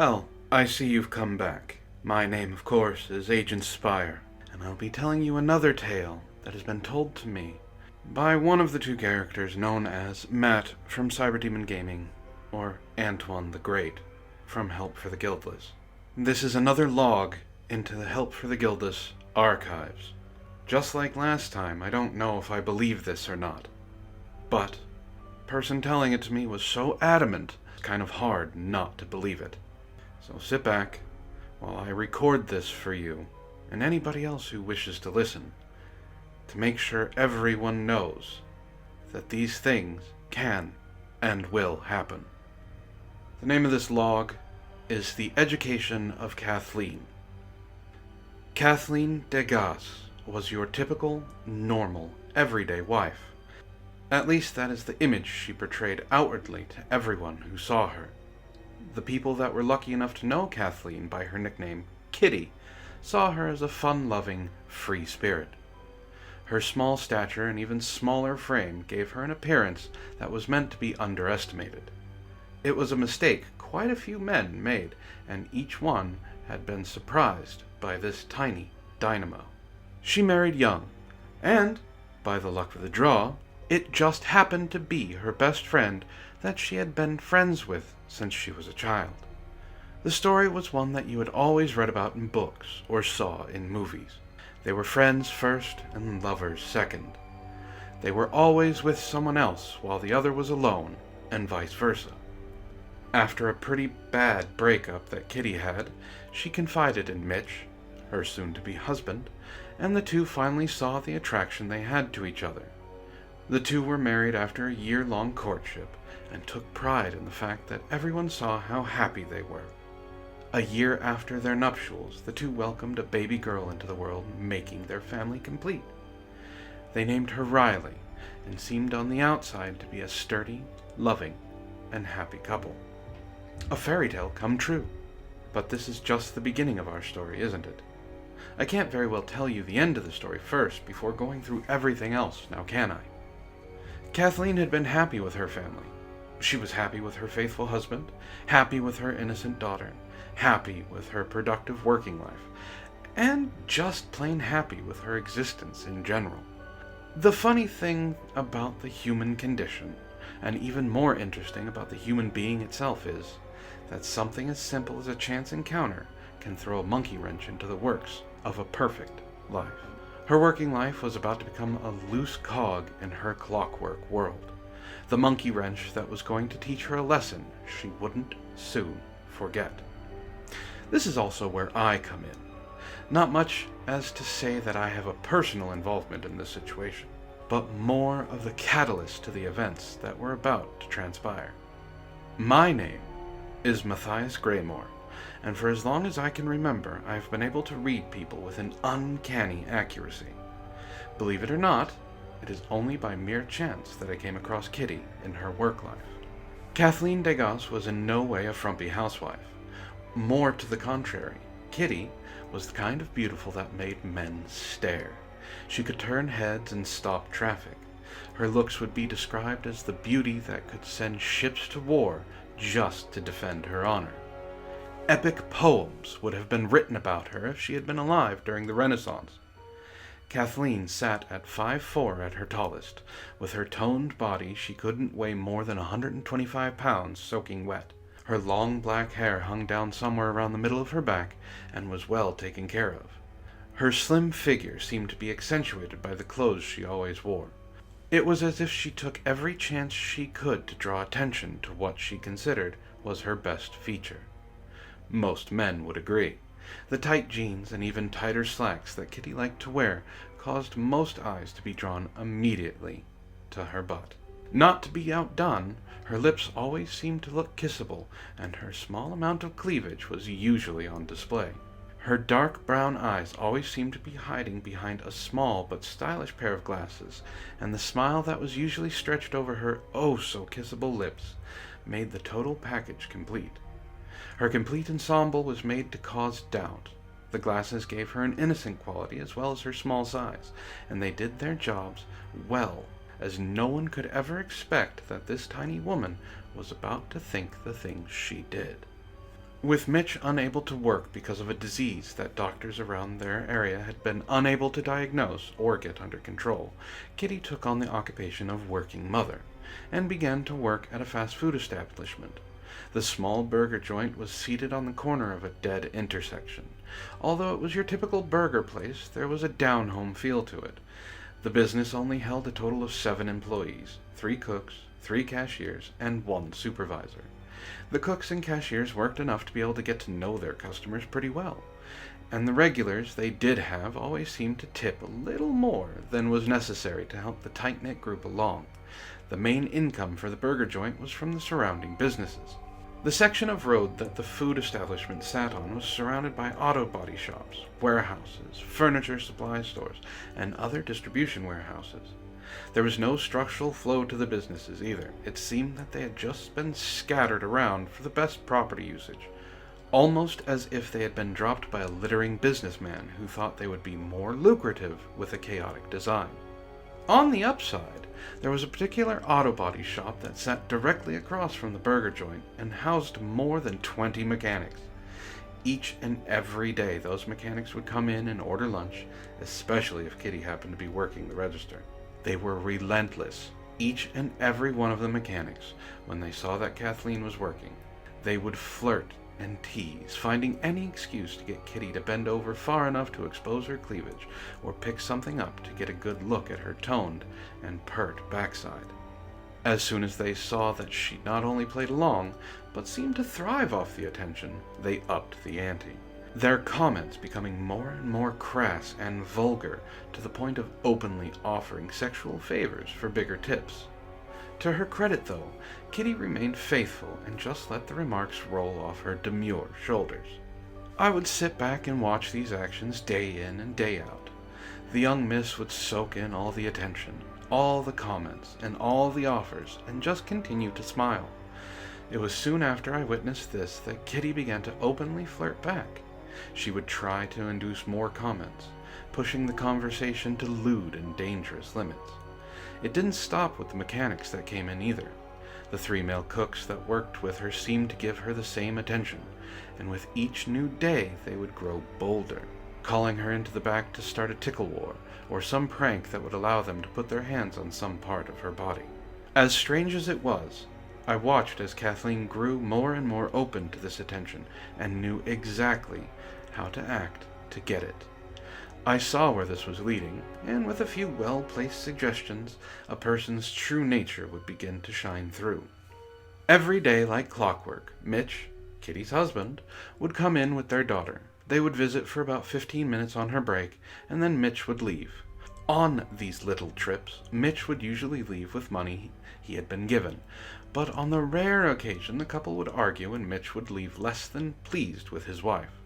Well, I see you've come back. My name, of course, is Agent Spire, and I'll be telling you another tale that has been told to me by one of the two characters known as Matt from Cyberdemon Gaming, or Antwon the Great from Help for the Guildless. This is another log into the Help for the Guildless archives. Just like last time, I don't know if I believe this or not, but the person telling it to me was so adamant, it's kind of hard not to believe it. So sit back while I record this for you and anybody else who wishes to listen, to make sure everyone knows that these things can and will happen. The name of this log is The Education of Kathleen. Kathleen Degas was your typical, normal, everyday wife. At least that is the image she portrayed outwardly to everyone who saw her. The people that were lucky enough to know Kathleen by her nickname, Kitty, saw her as a fun-loving, free spirit. Her small stature and even smaller frame gave her an appearance that was meant to be underestimated. It was a mistake quite a few men made, and each one had been surprised by this tiny dynamo. She married young, and, by the luck of the draw, it just happened to be her best friend that she had been friends with since she was a child. The story was one that you had always read about in books or saw in movies. They were friends first and lovers second. They were always with someone else while the other was alone, and vice versa. After a pretty bad breakup that Kitty had, she confided in Mitch, her soon-to-be husband, and the two finally saw the attraction they had to each other. The two were married after a year-long courtship, and took pride in the fact that everyone saw how happy they were. A year after their nuptials, the two welcomed a baby girl into the world, making their family complete. They named her Riley, and seemed on the outside to be a sturdy, loving, and happy couple. A fairy tale come true. But this is just the beginning of our story, isn't it? I can't very well tell you the end of the story first before going through everything else, now can I? Kathleen had been happy with her family. She was happy with her faithful husband, happy with her innocent daughter, happy with her productive working life, and just plain happy with her existence in general. The funny thing about the human condition, and even more interesting about the human being itself, is that something as simple as a chance encounter can throw a monkey wrench into the works of a perfect life. Her working life was about to become a loose cog in her clockwork world. The monkey wrench that was going to teach her a lesson she wouldn't soon forget. This is also where I come in. Not much as to say that I have a personal involvement in this situation, but more of the catalyst to the events that were about to transpire. My name is Matthias Graymore, and for as long as I can remember, I've been able to read people with an uncanny accuracy. Believe it or not, it is only by mere chance that I came across Kitty in her work life. Kathleen Degas was in no way a frumpy housewife. More to the contrary, Kitty was the kind of beautiful that made men stare. She could turn heads and stop traffic. Her looks would be described as the beauty that could send ships to war just to defend her honor. Epic poems would have been written about her if she had been alive during the Renaissance. Kathleen sat at 5'4" at her tallest. With her toned body, she couldn't weigh more than 125 pounds soaking wet. Her long black hair hung down somewhere around the middle of her back and was well taken care of. Her slim figure seemed to be accentuated by the clothes she always wore. It was as if she took every chance she could to draw attention to what she considered was her best feature. Most men would agree. The tight jeans and even tighter slacks that Kitty liked to wear caused most eyes to be drawn immediately to her butt. Not to be outdone, her lips always seemed to look kissable, and her small amount of cleavage was usually on display. Her dark brown eyes always seemed to be hiding behind a small but stylish pair of glasses, and the smile that was usually stretched over her oh-so-kissable lips made the total package complete. Her complete ensemble was made to cause doubt. The glasses gave her an innocent quality as well as her small size, and they did their jobs well, as no one could ever expect that this tiny woman was about to think the things she did. With Mitch unable to work because of a disease that doctors around their area had been unable to diagnose or get under control, Kitty took on the occupation of working mother, and began to work at a fast food establishment. The small burger joint was seated on the corner of a dead intersection. Although it was your typical burger place, there was a down-home feel to it. The business only held a total of 7 employees, 3 cooks, 3 cashiers, and 1 supervisor. The cooks and cashiers worked enough to be able to get to know their customers pretty well, and the regulars they did have always seemed to tip a little more than was necessary to help the tight-knit group along. The main income for the burger joint was from the surrounding businesses. The section of road that the food establishment sat on was surrounded by auto body shops, warehouses, furniture supply stores, and other distribution warehouses. There was no structural flow to the businesses either. It seemed that they had just been scattered around for the best property usage, almost as if they had been dropped by a littering businessman who thought they would be more lucrative with a chaotic design. On the upside, there was a particular auto body shop that sat directly across from the burger joint and housed more than 20 mechanics. Each and every day those mechanics would come in and order lunch, especially if Kitty happened to be working the register. They were relentless, each and every one of the mechanics, when they saw that Kathleen was working. They would flirt and tease, finding any excuse to get Kitty to bend over far enough to expose her cleavage, or pick something up to get a good look at her toned and pert backside. As soon as they saw that she not only played along, but seemed to thrive off the attention, they upped the ante, their comments becoming more and more crass and vulgar, to the point of openly offering sexual favors for bigger tips. To her credit, though, Kitty remained faithful and just let the remarks roll off her demure shoulders. I would sit back and watch these actions day in and day out. The young miss would soak in all the attention, all the comments, and all the offers, and just continue to smile. It was soon after I witnessed this that Kitty began to openly flirt back. She would try to induce more comments, pushing the conversation to lewd and dangerous limits. It didn't stop with the mechanics that came in either. The 3 male cooks that worked with her seemed to give her the same attention, and with each new day they would grow bolder, calling her into the back to start a tickle war, or some prank that would allow them to put their hands on some part of her body. As strange as it was, I watched as Kathleen grew more and more open to this attention, and knew exactly how to act to get it. I saw where this was leading, and with a few well-placed suggestions, a person's true nature would begin to shine through. Every day, like clockwork, Mitch, Kitty's husband, would come in with their daughter. They would visit for about 15 minutes on her break, and then Mitch would leave. On these little trips, Mitch would usually leave with money he had been given, but on the rare occasion the couple would argue and Mitch would leave less than pleased with his wife.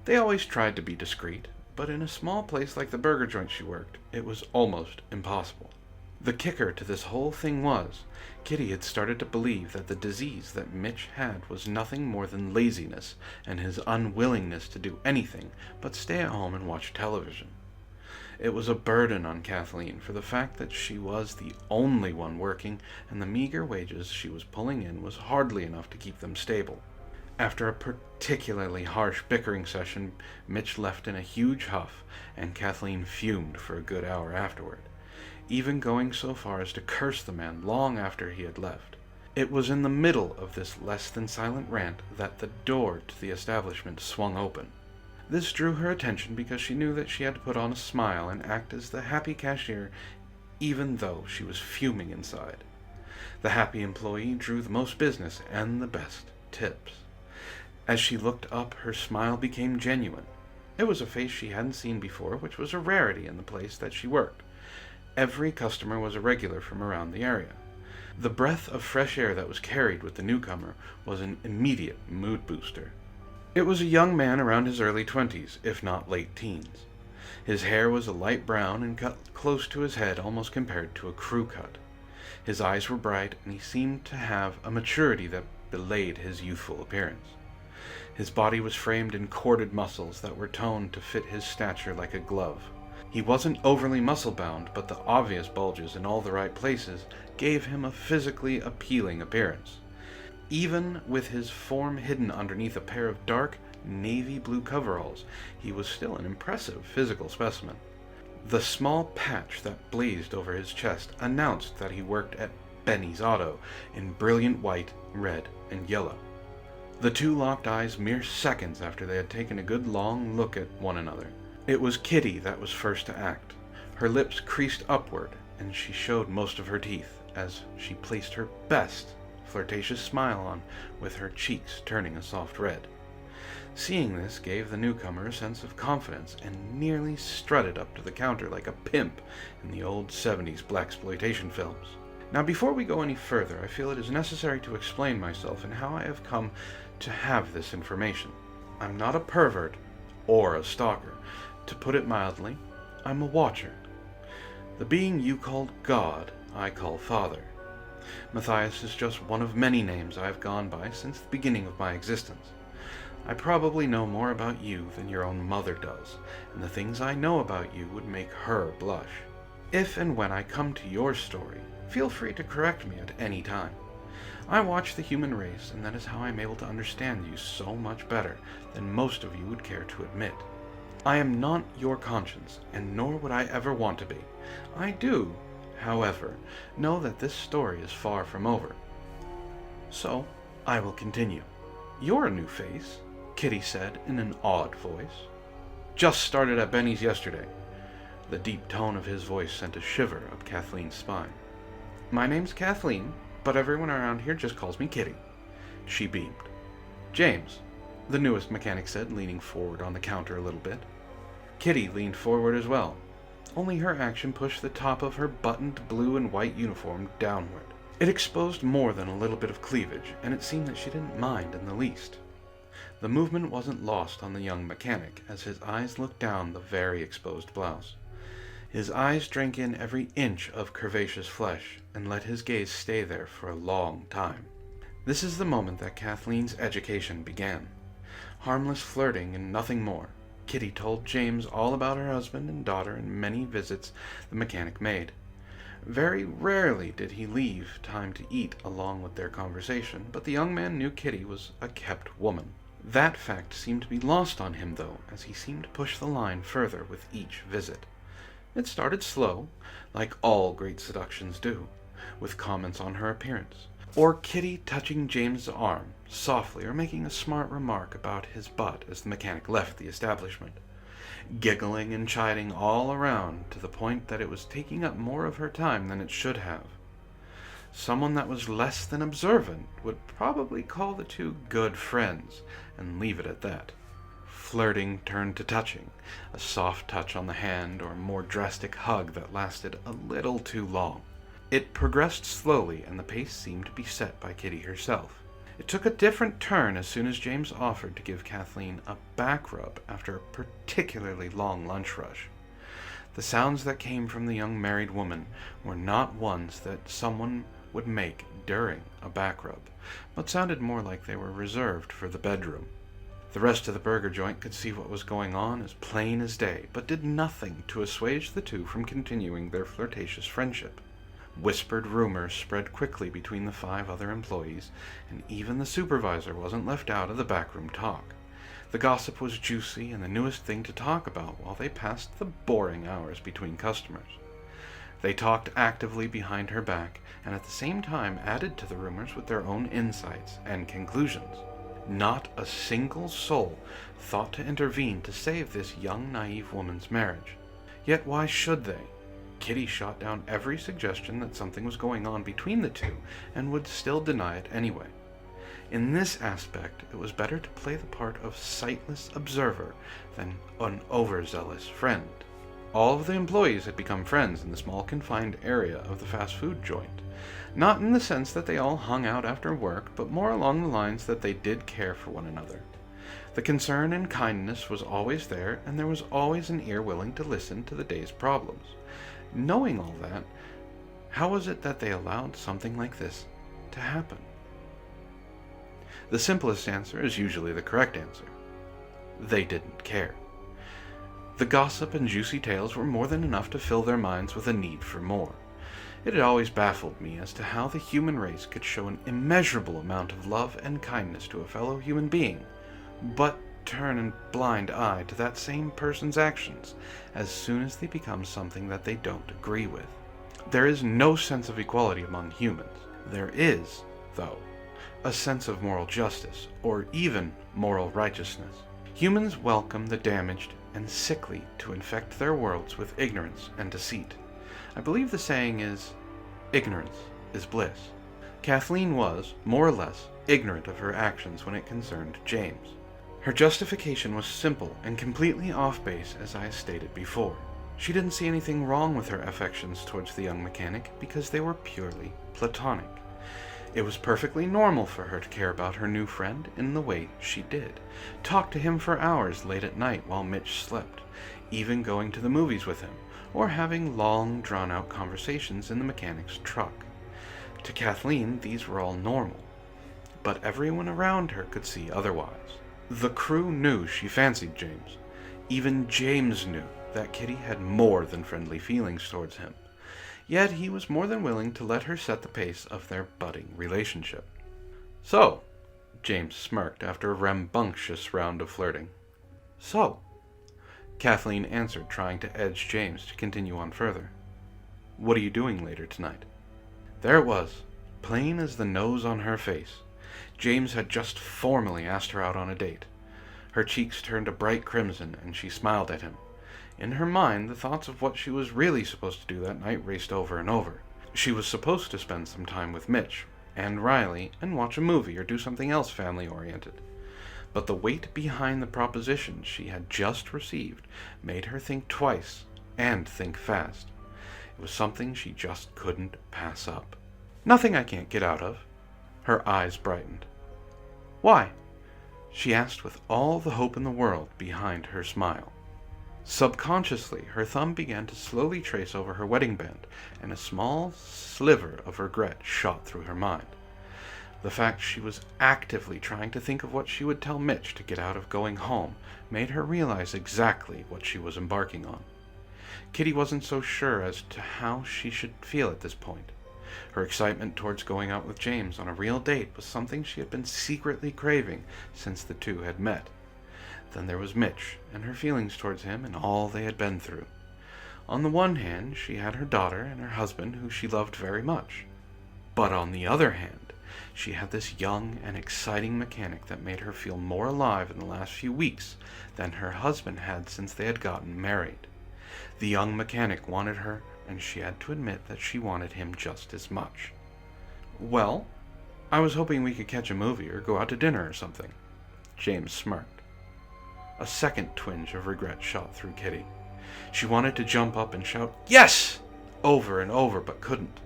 They always tried to be discreet, but in a small place like the burger joint she worked, it was almost impossible. The kicker to this whole thing was, Kitty had started to believe that the disease that Mitch had was nothing more than laziness and his unwillingness to do anything but stay at home and watch television. It was a burden on Kathleen for the fact that she was the only one working, and the meager wages she was pulling in was hardly enough to keep them stable. After a particularly harsh bickering session, Mitch left in a huge huff, and Kathleen fumed for a good hour afterward, even going so far as to curse the man long after he had left. It was in the middle of this less than silent rant that the door to the establishment swung open. This drew her attention because she knew that she had to put on a smile and act as the happy cashier, even though she was fuming inside. The happy employee drew the most business and the best tips. As she looked up, her smile became genuine. It was a face she hadn't seen before, which was a rarity in the place that she worked. Every customer was a regular from around the area. The breath of fresh air that was carried with the newcomer was an immediate mood booster. It was a young man around his early 20s, if not late teens. His hair was a light brown and cut close to his head, almost compared to a crew cut. His eyes were bright, and he seemed to have a maturity that belied his youthful appearance. His body was framed in corded muscles that were toned to fit his stature like a glove. He wasn't overly muscle-bound, but the obvious bulges in all the right places gave him a physically appealing appearance. Even with his form hidden underneath a pair of dark navy blue coveralls, he was still an impressive physical specimen. The small patch that blazed over his chest announced that he worked at Benny's Auto in brilliant white, red, and yellow. The two locked eyes mere seconds after they had taken a good long look at one another. It was Kitty that was first to act. Her lips creased upward, and she showed most of her teeth as she placed her best flirtatious smile on, with her cheeks turning a soft red. Seeing this gave the newcomer a sense of confidence and nearly strutted up to the counter like a pimp in the old 70s blaxploitation films. Now, before we go any further, I feel it is necessary to explain myself and how I have come to have this information. I'm not a pervert or a stalker. To put it mildly, I'm a watcher. The being you called God, I call Father. Matthias is just one of many names I've gone by since the beginning of my existence. I probably know more about you than your own mother does, and the things I know about you would make her blush. If and when I come to your story, feel free to correct me at any time. I watch the human race, and that is how I'm able to understand you so much better than most of you would care to admit. I am not your conscience, and nor would I ever want to be. I do, however, know that this story is far from over. So, I will continue. You're a new face, Kitty said in an awed voice. Just started at Benny's yesterday. The deep tone of his voice sent a shiver up Kathleen's spine. My name's Kathleen, but everyone around here just calls me Kitty. She beamed. James, the newest mechanic said, leaning forward on the counter a little bit. Kitty leaned forward as well, only her action pushed the top of her buttoned blue and white uniform downward. It exposed more than a little bit of cleavage, and it seemed that she didn't mind in the least. The movement wasn't lost on the young mechanic as his eyes looked down the very exposed blouse. His eyes drank in every inch of curvaceous flesh and let his gaze stay there for a long time. This is the moment that Kathleen's education began. Harmless flirting and nothing more. Kitty told James all about her husband and daughter and many visits the mechanic made. Very rarely did he leave time to eat along with their conversation, but the young man knew Kitty was a kept woman. That fact seemed to be lost on him, though, as he seemed to push the line further with each visit. It started slow, like all great seductions do, with comments on her appearance, or Kitty touching James's arm softly or making a smart remark about his butt as the mechanic left the establishment, giggling and chiding all around to the point that it was taking up more of her time than it should have. Someone that was less than observant would probably call the two good friends and leave it at that. Flirting turned to touching, a soft touch on the hand or a more drastic hug that lasted a little too long. It progressed slowly, and the pace seemed to be set by Kitty herself. It took a different turn as soon as James offered to give Kathleen a back rub after a particularly long lunch rush. The sounds that came from the young married woman were not ones that someone would make during a back rub, but sounded more like they were reserved for the bedroom. The rest of the burger joint could see what was going on as plain as day, but did nothing to assuage the two from continuing their flirtatious friendship. Whispered rumors spread quickly between the 5 other employees, and even the supervisor wasn't left out of the backroom talk. The gossip was juicy and the newest thing to talk about while they passed the boring hours between customers. They talked actively behind her back, and at the same time added to the rumors with their own insights and conclusions. Not a single soul thought to intervene to save this young, naive woman's marriage. Yet why should they? Kitty shot down every suggestion that something was going on between the two, and would still deny it anyway. In this aspect, it was better to play the part of sightless observer than an overzealous friend. All of the employees had become friends in the small confined area of the fast food joint. Not in the sense that they all hung out after work, but more along the lines that they did care for one another. The concern and kindness was always there, and there was always an ear willing to listen to the day's problems. Knowing all that, how was it that they allowed something like this to happen? The simplest answer is usually the correct answer. They didn't care. The gossip and juicy tales were more than enough to fill their minds with a need for more. It had always baffled me as to how the human race could show an immeasurable amount of love and kindness to a fellow human being, but turn a blind eye to that same person's actions as soon as they become something that they don't agree with. There is no sense of equality among humans. There is, though, a sense of moral justice, or even moral righteousness. Humans welcome the damaged and sickly to infect their worlds with ignorance and deceit. I believe the saying is, ignorance is bliss. Kathleen was, more or less, ignorant of her actions when it concerned James. Her justification was simple and completely off base, as I stated before. She didn't see anything wrong with her affections towards the young mechanic because they were purely platonic. It was perfectly normal for her to care about her new friend in the way she did. Talk to him for hours late at night while Mitch slept, even going to the movies with him, or having long, drawn-out conversations in the mechanic's truck. To Kathleen, these were all normal, but everyone around her could see otherwise. The crew knew she fancied James. Even James knew that Kitty had more than friendly feelings towards him. Yet he was more than willing to let her set the pace of their budding relationship. "So," James smirked after a rambunctious round of flirting. "So," Kathleen answered, trying to edge James to continue on further. "What are you doing later tonight?" There it was, plain as the nose on her face. James had just formally asked her out on a date. Her cheeks turned a bright crimson, and she smiled at him. In her mind, the thoughts of what she was really supposed to do that night raced over and over. She was supposed to spend some time with Mitch and Riley and watch a movie or do something else family-oriented. But the weight behind the proposition she had just received made her think twice and think fast. It was something she just couldn't pass up. "Nothing I can't get out of." Her eyes brightened. "Why?" she asked with all the hope in the world behind her smile. Subconsciously, her thumb began to slowly trace over her wedding band, and a small sliver of regret shot through her mind. The fact she was actively trying to think of what she would tell Mitch to get out of going home made her realize exactly what she was embarking on. Kitty wasn't so sure as to how she should feel at this point. Her excitement towards going out with James on a real date was something she had been secretly craving since the two had met. Then there was Mitch, and her feelings towards him and all they had been through. On the one hand, she had her daughter and her husband, who she loved very much. But on the other hand, she had this young and exciting mechanic that made her feel more alive in the last few weeks than her husband had since they had gotten married. The young mechanic wanted her, and she had to admit that she wanted him just as much. "Well, I was hoping we could catch a movie or go out to dinner or something." James smirked. A second twinge of regret shot through Kitty. She wanted to jump up and shout, "Yes!" over and over, but couldn't.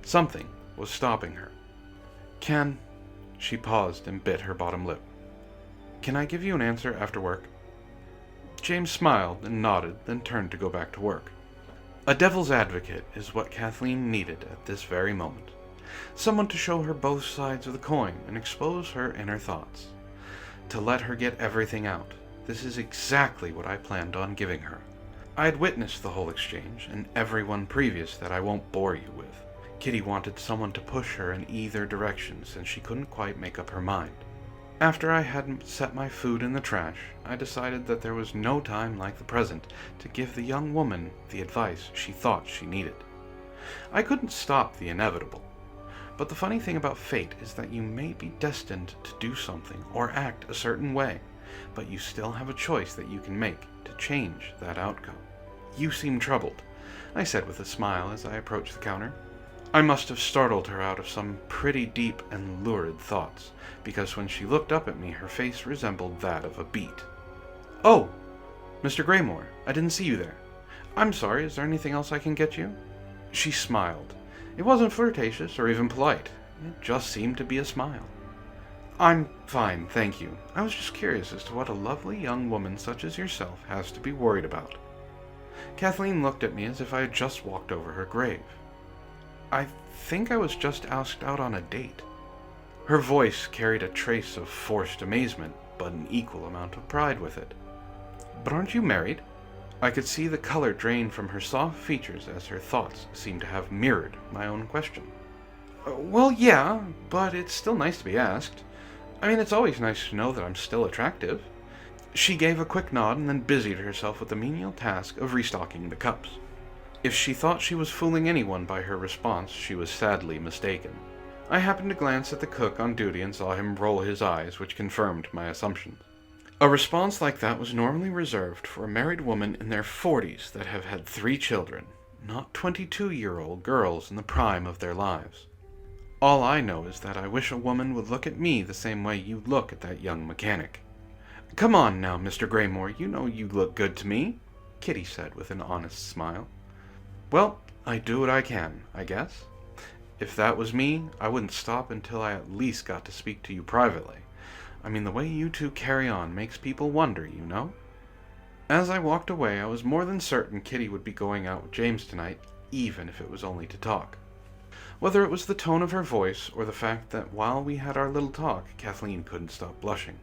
Something was stopping her. She paused and bit her bottom lip. "Can I give you an answer after work?" James smiled and nodded, then turned to go back to work. A devil's advocate is what Kathleen needed at this very moment. Someone to show her both sides of the coin and expose her inner thoughts. To let her get everything out. This is exactly what I planned on giving her. I had witnessed the whole exchange, and every one previous that I won't bore you with. Kitty wanted someone to push her in either direction since she couldn't quite make up her mind. After I had set my food in the trash, I decided that there was no time like the present to give the young woman the advice she thought she needed. I couldn't stop the inevitable. But the funny thing about fate is that you may be destined to do something or act a certain way, but you still have a choice that you can make to change that outcome. "You seem troubled," I said with a smile as I approached the counter. I must have startled her out of some pretty deep and lurid thoughts, because when she looked up at me, her face resembled that of a beet. "Oh, Mr. Graymore, I didn't see you there. I'm sorry, is there anything else I can get you?" She smiled. It wasn't flirtatious or even polite. It just seemed to be a smile. "I'm fine, thank you. I was just curious as to what a lovely young woman such as yourself has to be worried about." Kathleen looked at me as if I had just walked over her grave. "I think I was just asked out on a date." Her voice carried a trace of forced amazement, but an equal amount of pride with it. "But aren't you married?" I could see the color drain from her soft features as her thoughts seemed to have mirrored my own question. Well, yeah, but it's still nice to be asked. I mean, it's always nice to know that I'm still attractive. She gave a quick nod and then busied herself with the menial task of restocking the cups. If she thought she was fooling anyone by her response, she was sadly mistaken. I happened to glance at the cook on duty and saw him roll his eyes, which confirmed my assumptions. A response like that was normally reserved for a married woman in their 40s that have had 3 children, not 22-year-old girls in the prime of their lives. All I know is that I wish a woman would look at me the same way you look at that young mechanic. Come on now, Mr. Graymore, you know you look good to me, Kitty said with an honest smile. Well, I do what I can, I guess. If that was me, I wouldn't stop until I at least got to speak to you privately. I mean, the way you two carry on makes people wonder, you know? As I walked away, I was more than certain Kitty would be going out with James tonight, even if it was only to talk. Whether it was the tone of her voice or the fact that while we had our little talk, Kathleen couldn't stop blushing.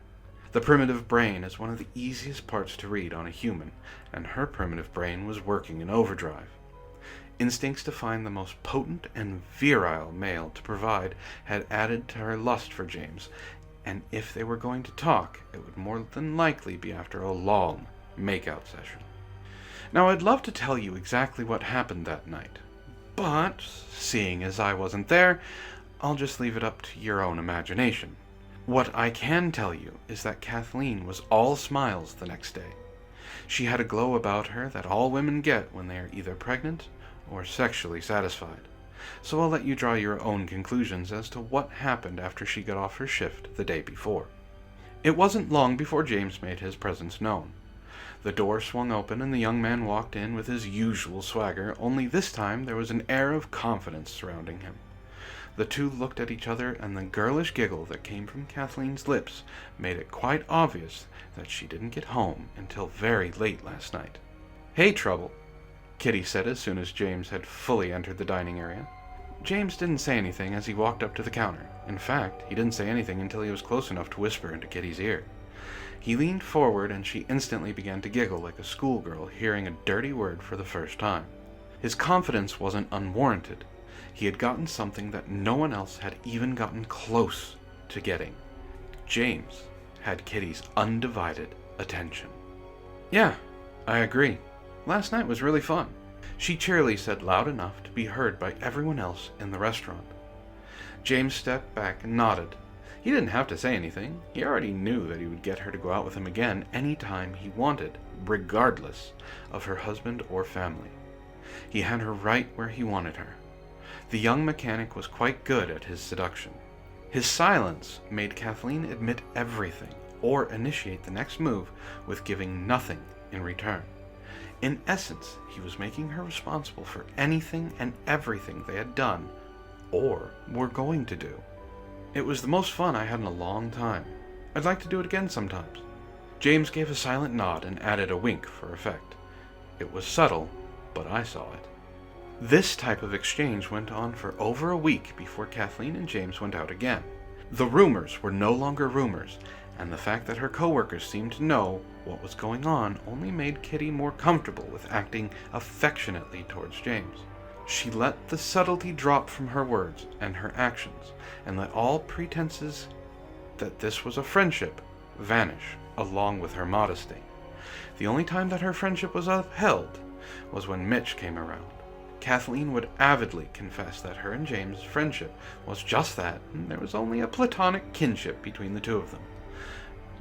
The primitive brain is one of the easiest parts to read on a human, and her primitive brain was working in overdrive. Instincts to find the most potent and virile male to provide had added to her lust for James, and if they were going to talk, it would more than likely be after a long make-out session. Now, I'd love to tell you exactly what happened that night, but seeing as I wasn't there, I'll just leave it up to your own imagination. What I can tell you is that Kathleen was all smiles the next day. She had a glow about her that all women get when they are either pregnant or sexually satisfied. So I'll let you draw your own conclusions as to what happened after she got off her shift the day before. It wasn't long before James made his presence known. The door swung open and the young man walked in with his usual swagger, only this time there was an air of confidence surrounding him. The two looked at each other, and the girlish giggle that came from Kathleen's lips made it quite obvious that she didn't get home until very late last night. "Hey, Trouble," Kitty said as soon as James had fully entered the dining area. James didn't say anything as he walked up to the counter. In fact, he didn't say anything until he was close enough to whisper into Kitty's ear. He leaned forward and she instantly began to giggle like a schoolgirl hearing a dirty word for the first time. His confidence wasn't unwarranted. He had gotten something that no one else had even gotten close to getting. James had Kitty's undivided attention. "Yeah, I agree. Last night was really fun," she cheerily said loud enough to be heard by everyone else in the restaurant. James stepped back and nodded. He didn't have to say anything. He already knew that he would get her to go out with him again any time he wanted, regardless of her husband or family. He had her right where he wanted her. The young mechanic was quite good at his seduction. His silence made Kathleen admit everything, or initiate the next move with giving nothing in return. In essence, he was making her responsible for anything and everything they had done, or were going to do. It was the most fun I had in a long time. I'd like to do it again sometimes. James gave a silent nod and added a wink for effect. It was subtle, but I saw it. This type of exchange went on for over a week before Kathleen and James went out again. The rumors were no longer rumors, and the fact that her coworkers seemed to know what was going on only made Kitty more comfortable with acting affectionately towards James. She let the subtlety drop from her words and her actions, and let all pretenses that this was a friendship vanish along with her modesty. The only time that her friendship was upheld was when Mitch came around. Kathleen would avidly confess that her and James' friendship was just that, and there was only a platonic kinship between the two of them.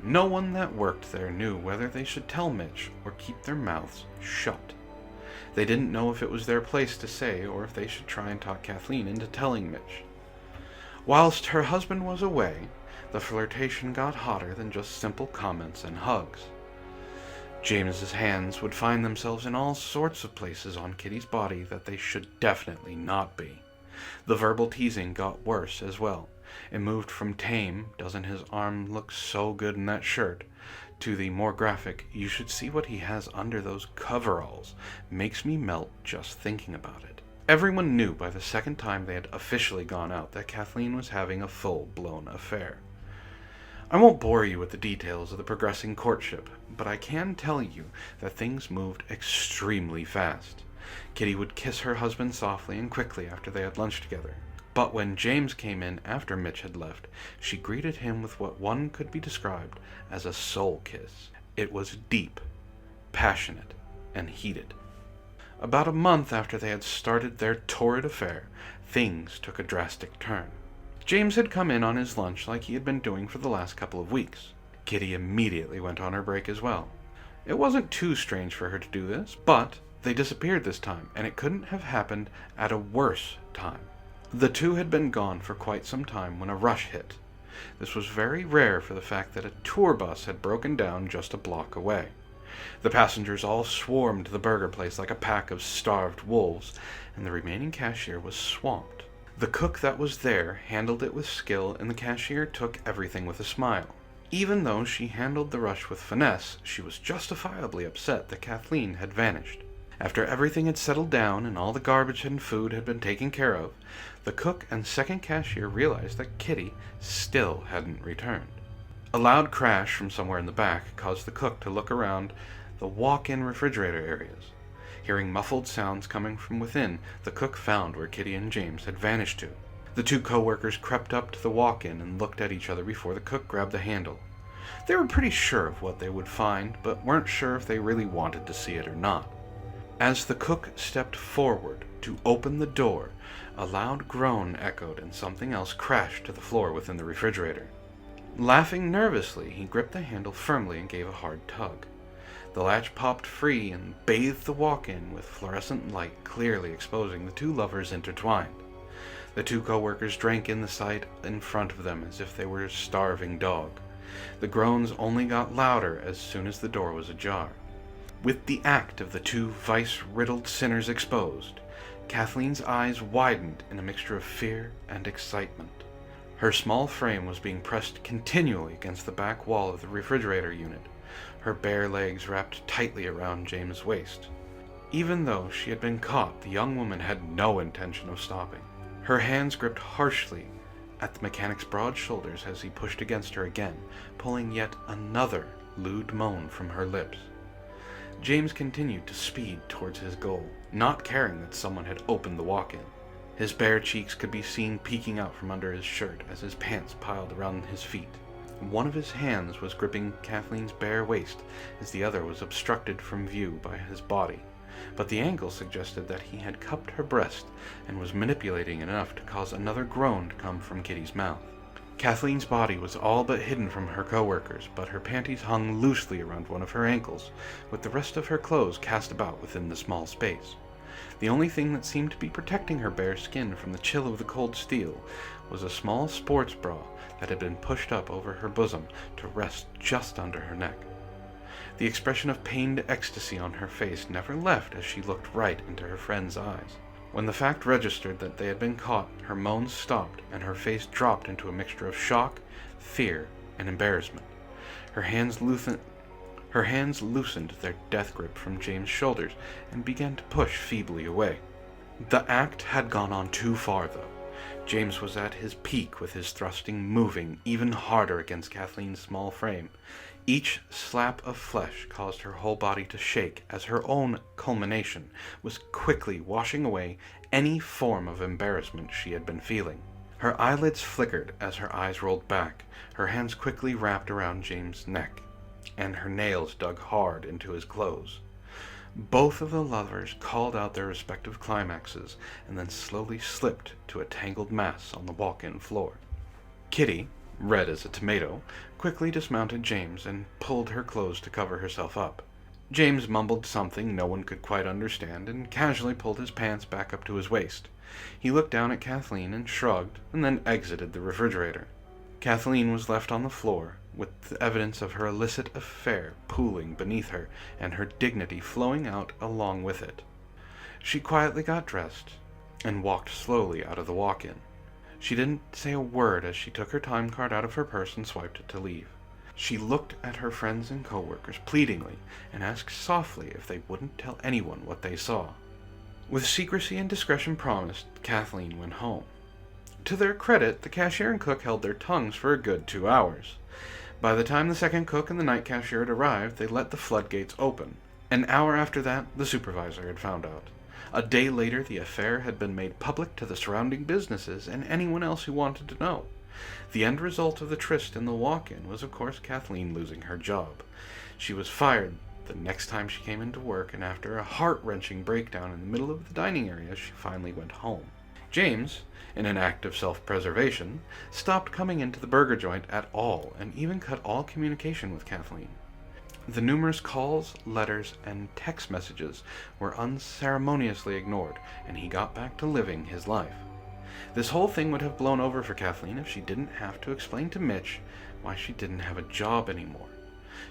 No one that worked there knew whether they should tell Mitch or keep their mouths shut. They didn't know if it was their place to say or if they should try and talk Kathleen into telling Mitch. Whilst her husband was away, the flirtation got hotter than just simple comments and hugs. James's hands would find themselves in all sorts of places on Kitty's body that they should definitely not be. The verbal teasing got worse as well. It moved from tame, "Doesn't his arm look so good in that shirt?" to the more graphic, "You should see what he has under those coveralls. Makes me melt just thinking about it." Everyone knew by the second time they had officially gone out that Kathleen was having a full-blown affair. I won't bore you with the details of the progressing courtship, but I can tell you that things moved extremely fast. Kitty would kiss her husband softly and quickly after they had lunch together. But when James came in after Mitch had left, she greeted him with what one could be described as a soul kiss. It was deep, passionate, and heated. About a month after they had started their torrid affair, things took a drastic turn. James had come in on his lunch like he had been doing for the last couple of weeks. Kitty immediately went on her break as well. It wasn't too strange for her to do this, but they disappeared this time, and it couldn't have happened at a worse time. The two had been gone for quite some time when a rush hit. This was very rare for the fact that a tour bus had broken down just a block away. The passengers all swarmed the burger place like a pack of starved wolves, and the remaining cashier was swamped. The cook that was there handled it with skill, and the cashier took everything with a smile. Even though she handled the rush with finesse, she was justifiably upset that Kathleen had vanished. After everything had settled down and all the garbage and food had been taken care of, the cook and second cashier realized that Kitty still hadn't returned. A loud crash from somewhere in the back caused the cook to look around the walk-in refrigerator areas. Hearing muffled sounds coming from within, the cook found where Kitty and James had vanished to. The two co-workers crept up to the walk-in and looked at each other before the cook grabbed the handle. They were pretty sure of what they would find, but weren't sure if they really wanted to see it or not. As the cook stepped forward to open the door, a loud groan echoed and something else crashed to the floor within the refrigerator. Laughing nervously, he gripped the handle firmly and gave a hard tug. The latch popped free and bathed the walk-in with fluorescent light, clearly exposing the two lovers intertwined. The two co-workers drank in the sight in front of them as if they were a starving dog. The groans only got louder as soon as the door was ajar. With the act of the two vice-riddled sinners exposed, Kathleen's eyes widened in a mixture of fear and excitement. Her small frame was being pressed continually against the back wall of the refrigerator unit, her bare legs wrapped tightly around James' waist. Even though she had been caught, the young woman had no intention of stopping. Her hands gripped harshly at the mechanic's broad shoulders as he pushed against her again, pulling yet another lewd moan from her lips. James continued to speed towards his goal, not caring that someone had opened the walk-in. His bare cheeks could be seen peeking out from under his shirt as his pants piled around his feet. One of his hands was gripping Kathleen's bare waist, as the other was obstructed from view by his body, but the angle suggested that he had cupped her breast and was manipulating enough to cause another groan to come from Kitty's mouth. Kathleen's body was all but hidden from her co-workers, but her panties hung loosely around one of her ankles, with the rest of her clothes cast about within the small space. The only thing that seemed to be protecting her bare skin from the chill of the cold steel was a small sports bra that had been pushed up over her bosom to rest just under her neck. The expression of pained ecstasy on her face never left as she looked right into her friend's eyes. When the fact registered that they had been caught, her moans stopped and her face dropped into a mixture of shock, fear, and embarrassment. Her hands loosened their death grip from James' shoulders and began to push feebly away. The act had gone on too far, though. James was at his peak with his thrusting moving even harder against Kathleen's small frame. Each slap of flesh caused her whole body to shake as her own culmination was quickly washing away any form of embarrassment she had been feeling. Her eyelids flickered as her eyes rolled back, her hands quickly wrapped around James' neck, and her nails dug hard into his clothes. Both of the lovers called out their respective climaxes and then slowly slipped to a tangled mass on the walk-in floor. Kitty, red as a tomato, quickly dismounted James and pulled her clothes to cover herself up. James mumbled something no one could quite understand and casually pulled his pants back up to his waist. He looked down at Kathleen and shrugged, and then exited the refrigerator. Kathleen was left on the floor, with the evidence of her illicit affair pooling beneath her and her dignity flowing out along with it. She quietly got dressed and walked slowly out of the walk-in. She didn't say a word as she took her time card out of her purse and swiped it to leave. She looked at her friends and co-workers pleadingly and asked softly if they wouldn't tell anyone what they saw. With secrecy and discretion promised, Kathleen went home. To their credit, the cashier and cook held their tongues for a good 2 hours. By the time the second cook and the night cashier had arrived, they let the floodgates open. An hour after that, the supervisor had found out. A day later, the affair had been made public to the surrounding businesses and anyone else who wanted to know. The end result of the tryst in the walk-in was, of course, Kathleen losing her job. She was fired the next time she came into work, and after a heart-wrenching breakdown in the middle of the dining area, she finally went home. James, in an act of self-preservation, stopped coming into the burger joint at all, and even cut all communication with Kathleen. The numerous calls, letters, and text messages were unceremoniously ignored, and he got back to living his life. This whole thing would have blown over for Kathleen if she didn't have to explain to Mitch why she didn't have a job anymore.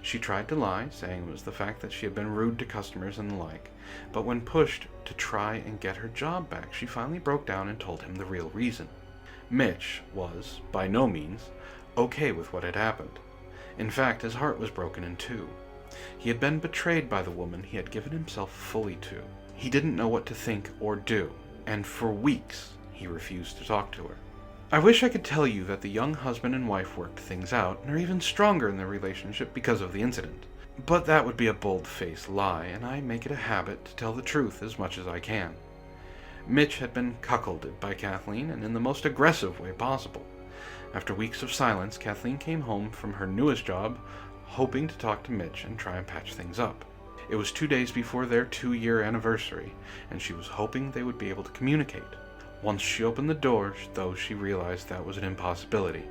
She tried to lie, saying it was the fact that she had been rude to customers and the like, but when pushed to try and get her job back, she finally broke down and told him the real reason. Mitch was, by no means, okay with what had happened. In fact, his heart was broken in two. He had been betrayed by the woman he had given himself fully to. He didn't know what to think or do, and for weeks he refused to talk to her. I wish I could tell you that the young husband and wife worked things out and are even stronger in their relationship because of the incident. But that would be a bold-faced lie, and I make it a habit to tell the truth as much as I can. Mitch had been cuckolded by Kathleen, and in the most aggressive way possible. After weeks of silence, Kathleen came home from her newest job, hoping to talk to Mitch and try and patch things up. It was 2 days before their 2-year anniversary, and she was hoping they would be able to communicate. Once she opened the door, though, she realized that was an impossibility.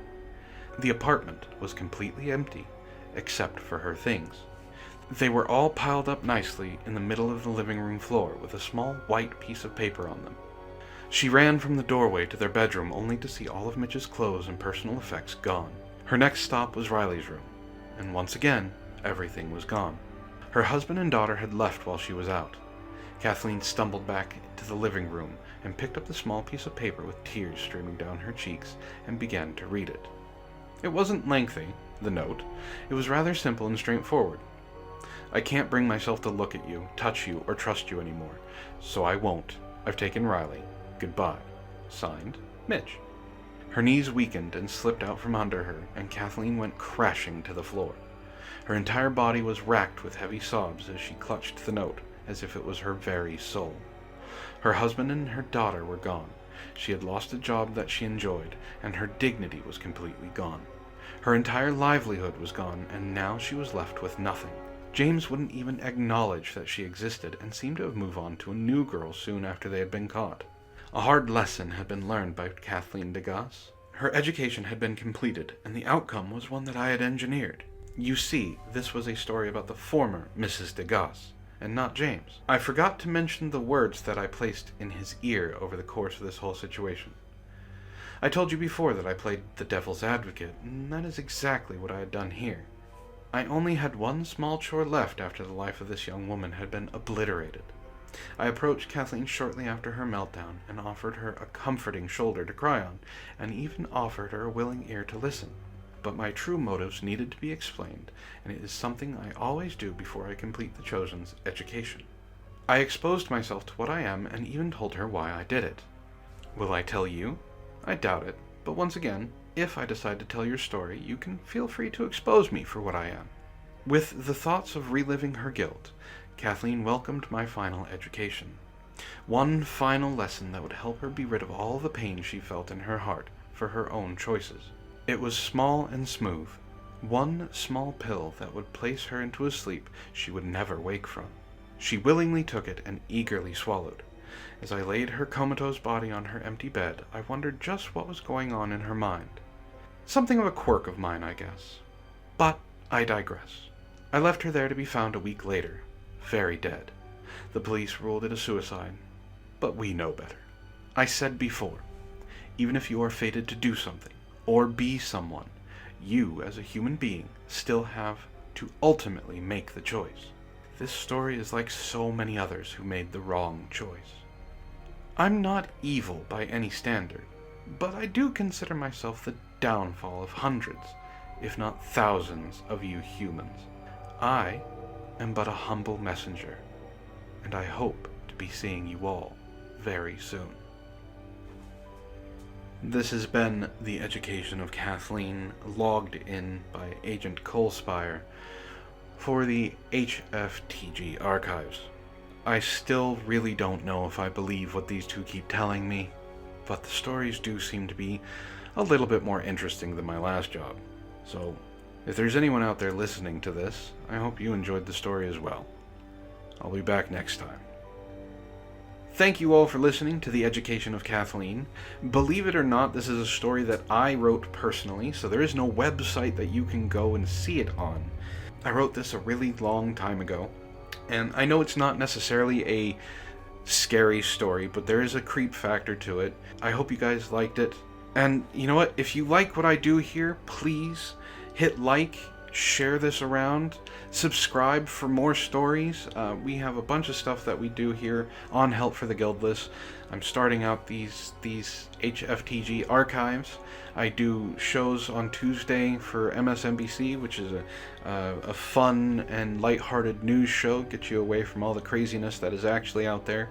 The apartment was completely empty, except for her things. They were all piled up nicely in the middle of the living room floor, with a small white piece of paper on them. She ran from the doorway to their bedroom, only to see all of Mitch's clothes and personal effects gone. Her next stop was Riley's room, and once again, everything was gone. Her husband and daughter had left while she was out. Kathleen stumbled back to the living room and picked up the small piece of paper with tears streaming down her cheeks and began to read it. It wasn't lengthy, the note. It was rather simple and straightforward. I can't bring myself to look at you, touch you, or trust you anymore, so I won't. I've taken Riley. Goodbye. Signed, Mitch. Her knees weakened and slipped out from under her, and Kathleen went crashing to the floor. Her entire body was racked with heavy sobs as she clutched the note, as if it was her very soul. Her husband and her daughter were gone. She had lost a job that she enjoyed, and her dignity was completely gone. Her entire livelihood was gone, and now she was left with nothing. James wouldn't even acknowledge that she existed, and seemed to have moved on to a new girl soon after they had been caught. A hard lesson had been learned by Kathleen Degas. Her education had been completed, and the outcome was one that I had engineered. You see, this was a story about the former Mrs. Degas, and not James. I forgot to mention the words that I placed in his ear over the course of this whole situation. I told you before that I played the devil's advocate, and that is exactly what I had done here. I only had one small chore left after the life of this young woman had been obliterated. I approached Kathleen shortly after her meltdown and offered her a comforting shoulder to cry on, and even offered her a willing ear to listen. But my true motives needed to be explained, and it is something I always do before I complete the Chosen's education. I exposed myself to what I am and even told her why I did it. Will I tell you? I doubt it, but once again, if I decide to tell your story, you can feel free to expose me for what I am. With the thoughts of reliving her guilt, Kathleen welcomed my final education. One final lesson that would help her be rid of all the pain she felt in her heart for her own choices. It was small and smooth. One small pill that would place her into a sleep she would never wake from. She willingly took it and eagerly swallowed. As I laid her comatose body on her empty bed, I wondered just what was going on in her mind. Something of a quirk of mine, I guess. But I digress. I left her there to be found a week later, very dead. The police ruled it a suicide, but we know better. I said before, even if you are fated to do something, or be someone, you, as a human being, still have to ultimately make the choice. This story is like so many others who made the wrong choice. I'm not evil by any standard, but I do consider myself the downfall of hundreds, if not thousands, of you humans. I am but a humble messenger, and I hope to be seeing you all very soon. This has been The Education of Kathleen, logged in by Agent Spire for the HftG Archives. I still really don't know if I believe what these two keep telling me, but the stories do seem to be a little bit more interesting than my last job. So, if there's anyone out there listening to this, I hope you enjoyed the story as well. I'll be back next time. Thank you all for listening to The Education of Kathleen. Believe it or not, this is a story that I wrote personally, so there is no website that you can go and see it on. I wrote this a really long time ago, and I know it's not necessarily a scary story, but there is a creep factor to it. I hope you guys liked it. And you know what? If you like what I do here, please hit like, share this around, subscribe for more stories. We have a bunch of stuff that we do here on Help for the Guildless. I'm starting out these HftG Archives. I do shows on Tuesday for MSNBC, which is a fun and lighthearted news show, get you away from all the craziness that is actually out there.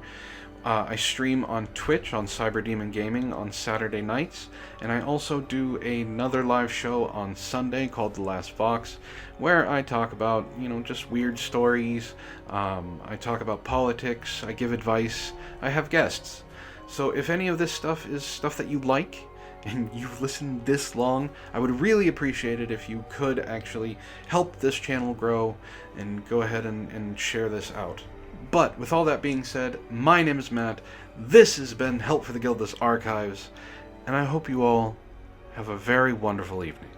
I stream on Twitch on Cyberdemon Gaming on Saturday nights, and I also do another live show on Sunday called The Last Fox, where I talk about, just weird stories. I talk about politics, I give advice, I have guests. So if any of this stuff is stuff that you like, and you've listened this long, I would really appreciate it if you could actually help this channel grow and go ahead and share this out. But with all that being said, my name is Matt, this has been Help for the Guildless Archives, and I hope you all have a very wonderful evening.